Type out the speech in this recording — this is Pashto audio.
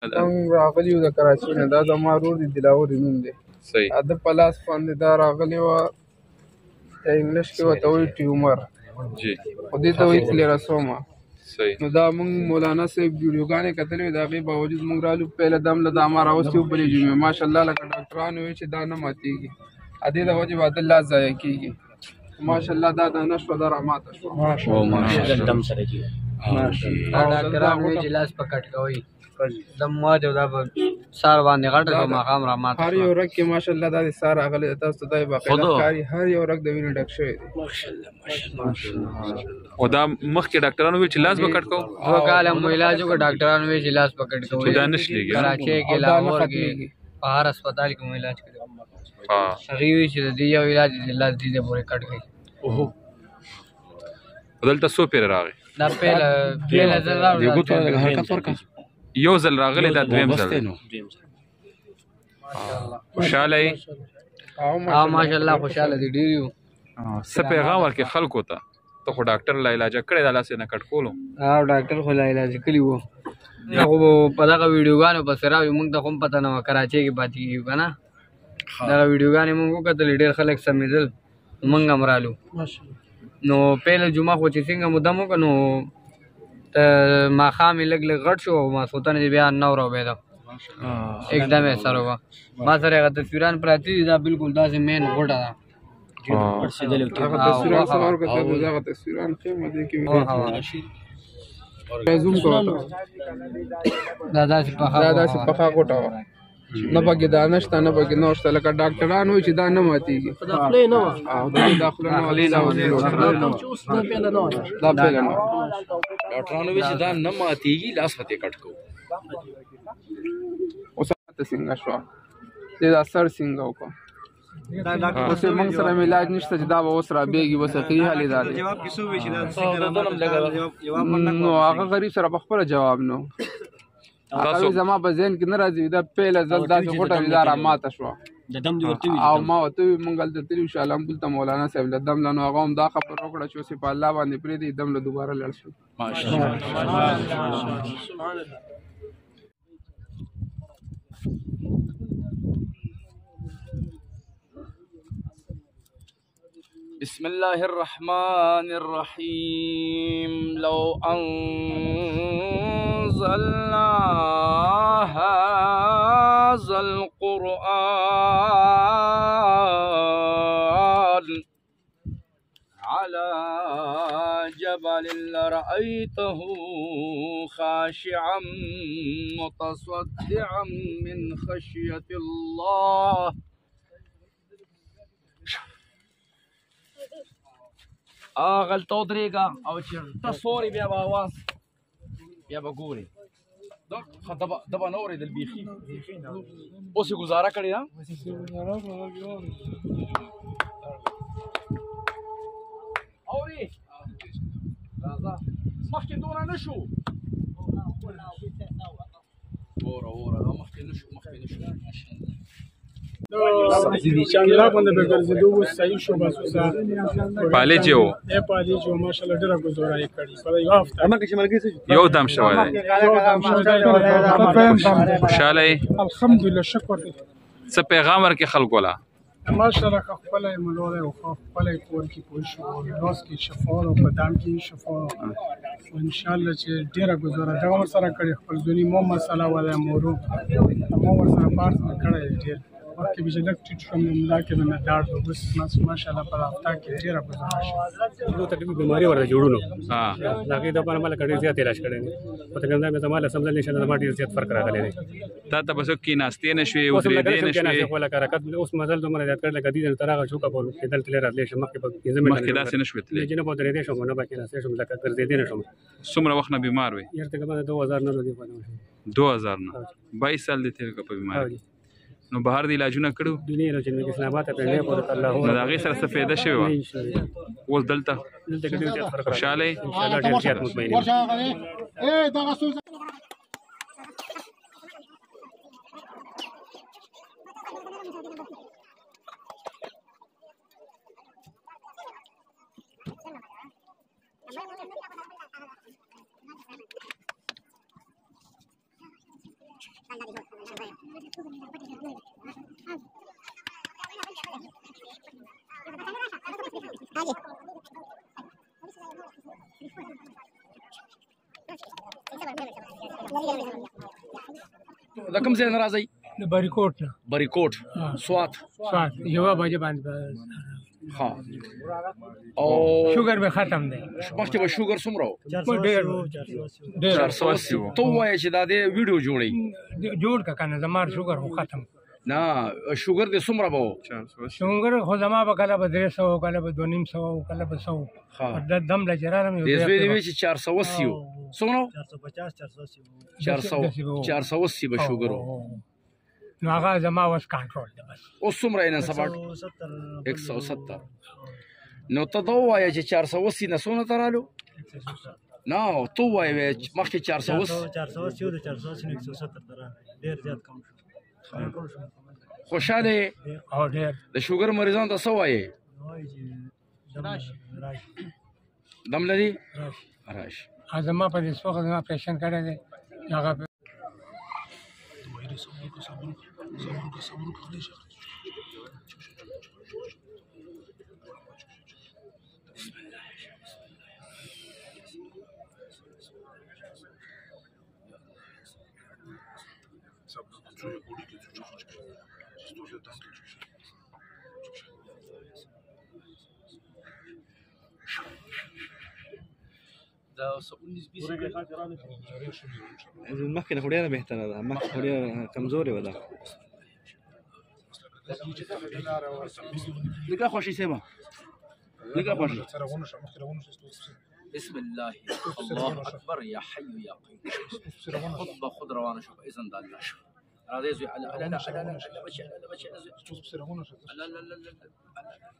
موږ راغلي یو د کراچۍ نه. دا زما ورور دی، دلاور نوم دی. صحیح. د په لاس باندې دا راغلې وه، انګلیش کې ورته وایي ټیومر، جی خو دې ته وایي کلیراسوما. صحیح. نو دا موږ مولانا صاحب ویډیوګانې کتلې وې، د هغې باوجود موږ رالو. پهله دم له دا ما راوستي وو بلې جمعې، ماشاءالله لکه ډاکټرانو وایي چې دا نه ماتېږي، ادې د وجې به د لاس ضایع کېږي. ماشاءالله دا دانه شوه، دا راماته شوه. ډاکټران وایي چې لاس په کټ کوئ، دم ماته دا به سار باندې غټه شوه، ماښام راماته هر یو رګ کې ماشاءالله دا د سار راغلی دی. تاسو ته دا باقاعده ښکاري هر یو رګ د وینې ډک شوی دی. او دا مخکې ډاکټرانو ویل چې لاس به کټ کوو؟ 2 کاله مو علاج وکړ، ډاکټرانو وایي چې لاس په کټ کوئ. دا نه شلېږي. کراچۍ کې، لاهور کې، په هر هسپتال کې مو علاج کړی. هغې وایي چې د دې یو علاج دی، لاس دې ته پورې کټ کړي. دلته څو پیره راغی؟ دا پیله ځل راوړل، یو ځل راغلی، دا دویم ځل. خوشحاله یې؟ ماشاءالله خوشحاله دي ډېر یو. څه پیغام ورکړې خلکو ته؟ ته خو ډاکټر لا علاجه کړې دا لاس یې نه کټ کولو. ډاکټر خو لا علاج کړي وو، خو په دغه ویډیوګانو پسې راوي، موږ ته خو هم پته نه وه کراچۍ کې پاتې کېږو که نه. دغه ویډیوګانې موږ وکتلې، ډېر خلک سمېدل، موږ هم رالو. نو پیله جمعه خو چې څنګه مو دم وکړه، نو ماښام یې لږ لږ غټ شو، او ماسخوتن یې بیا نه ورابېده، एकदम یې سر وه. ما سره هغه تصویران پراته دي، دا بالکل داسې مین غوټه ده. هغه تصویران څه ورکړه؟ دغه تصویران ښې مدې کې زوم کوه، دا داسې پخه غوټه وه، نه پکې دانه شته نه پکې نور شته. لکه ډاکټران وایي چې دا نه ماتېږي. دا خوله نه وه، دا خوله نه وه، دا پیله نه وه. ډاکټرانو وایي چې دا نه ماتېږي، لاس به ترې کټ کوو. اوس هلته څنګه شوه؟ دې دا سر څنګه وکړه؟ اوس یې موږ سره علاج نشته چې دا به اوس رابېږي. بس اخري حل یې دا دی. نو هغه غریب سره په خپله جواب نه و. هغه زما په ذهن کې نه راځي، دا پیله ځل داسې غوټه وي، دا راماته شوه. او ما ورته وویل موږ هلته تللي وو شالامبول ته، مولانا صاحب له دم له، نو هغه هم دا خبره وکړه چې اوس یې په الله باندې پرېږدي، دم له دوباره لړ شو. بسم الله الرحمن الرحيم. لو أنزلنا هذا القرآن على جبل لرأيته خاشعا متصدعا من خشية الله. غلطه ودرېږه او چې ته سورې بیا به اواز بیا به ګورې. ده به نه اورېدل بیخي. اوس یې ګزاره کړې ده. اورې راځه، مخکې دونه نه شو. اوره مخکې نه شو. چانګلا باندې به ګرځېدو، اوس صحیح شو. بس اوس پالج یې و، پالج یې و، ماشاءالله ډېره ګزاره یې کړې په یوه هفته. یو دم شوی دی. خوشحاله یې؟ الحمدلله، شکر دی. څه پیغام ورکړې خلکو له؟ ماشاءالله که خپله یې ملولی او خپله یې کور کې پوه شو، لاس کې شفا او بدن کې شفا. انشاءالله چې ډېره ګزاره دغه ورسره کړې، خپل ځونی مو مسله وه مورو مو ورسره بارس نه کړی ډېر. مخکې به چې لږ ټیټ شوم، ملا کې به مې درد و، اوس ماشاءالله په هفته کې ډېره ګزاره شوه. تکلیف بیماري ورته جوړونو د هغې دپاره ما لکه ډېر زیات علاج کړی دی. په تکلیف مې زما له سمدل انشاءالله زما ډېر زیات فرق راغلی دی. تا ته به څوک کېناستې نه شوې، ودرېدې نه شوې؟ خو لکه حرکت اوس مزل دومره زیات کړی لکه دې ځای تر هغه شوکه پورې کېدل تللی راتلی شم. مخکې به 15 منټه مخکې داسې نه شوې تللی؟ چې نه به ودرېدی شم، نه به کېناستی شم، لکه ګرځېدی نه شم. څومره وخت نه بیمار وې؟ یار تقریبا 2000 نه دی. 2000 نه 22 سال دې تېر کړه په بیمارۍ. نو بهر د علاجونه کړو؟ دنیا نه چې اسلام آباد ته پرېږدی پورې الله نو د هغې سره څه فایده شوې وه؟ اوس دلته کې ډېر زیات فرق راغلی. خوشحاله یې؟ انشاءالله ډېر زیات مطمئن یم. دا کوم ځای نه راځئ؟ د بریکوټ نه بریکوټ سوات سوات یوه بجې باندې ها او شوګر به ختم دی مخکې به شوګر څومره و؟ ډېر 480 ته ووایه چې دا د ویډیو جوړئ جوړ که که نه زما شوګر خو ختم نه شوګر دې څومره به و؟ شوګر خو زما به کله به 300 کله به 250 کله به 100 دم له چې راغلم دې زوی دې وایي چې 480 و څومره؟ 480 به شوګر و نو هغه زما اوس کنټرول دی بس اوس څومره یې نن سبا 170 نو ته دا ووایه چې 480 نه څونه ته رالو؟ نه ته ووایه مخکې 480 480 او د 480 نه 170 ته راغلی ډېر زیات کم شو خوشحاله یې؟ او ډېر د شوګر مریضانو ته څه وایې؟ دم لري؟ راشي زما په دې سپوخه زما اپریشن کړی دی هغه مخکې خو ډېره بهتره ده مخکې خو ډېره کمزورې وه ده لږه خوشي سیمه لږه خوشي بسم الله الله اکبر یا حي یا قیوم خطبه خود روانه شو اذن د الله شو راځي زوی لا لا لا لا لا بچي لا لا لا لا